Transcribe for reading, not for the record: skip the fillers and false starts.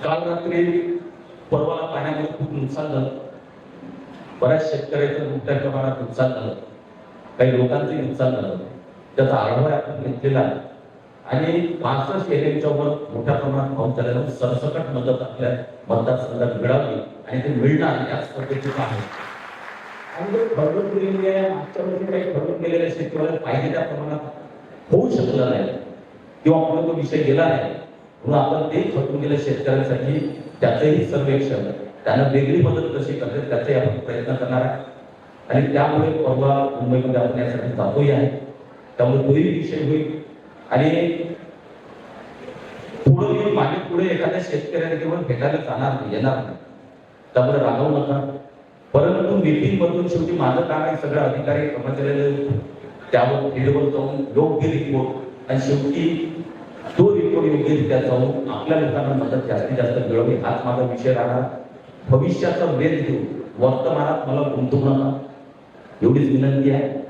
काल रात्री परवाला पाण्यामुळे खूप नुकसान झालं. बऱ्याच शेतकऱ्याचं मोठ्या प्रमाणात नुकसान झालं, काही लोकांचंही नुकसान झालं. त्याचा आढावा आपण घेतलेला आहे आणि 65 एरियाच्यावर मोठ्या प्रमाणात पाऊस झाल्यानं सरसकट मदत आपल्या मतदारसंघात मिळावी आणि ते मिळणार याच पद्धतीचं आहे. आणि ठरवून केलेली आहे, मागच्या वर्षी काही ठरवून केलेल्या शेतकऱ्याला पाहिजे त्या प्रमाणात होऊ शकलं नाही किंवा आपला तो विषय गेला नाही, म्हणून आपण ते ठरवून गेल्या शेतकऱ्यांसाठी त्याचंही सर्वेक्षण, त्यांना वेगळी मदत कशी करते त्याचाही आपण प्रयत्न करणार आहे. आणि त्यामुळे परवा मुंबईमध्ये आपण यासाठी जातोही आहे, त्यामुळे तोही विषय होईल. आणि पुढे मी मागे पुढे एखाद्या शेतकऱ्याला केवळ भेटायला जाणार नाही, येणार नाही, त्यामुळे रागावू नका. परंतु मीटिंग मधून शेवटी माझं काम आहे सगळ्या अधिकारी कर्मचाऱ्यांना त्यावर फील्डवर जाऊन योग्य रिपोर्ट आणि शेवटी तो रिपोर्ट योग्यरित्या जाऊन आपल्या लोकांना मदत जास्तीत जास्त मिळवणे हाच माझा विषय राहणार. भविष्याचा वेध घेऊन वर्तमानात मला गुंतवू नका एवढीच विनंती आहे.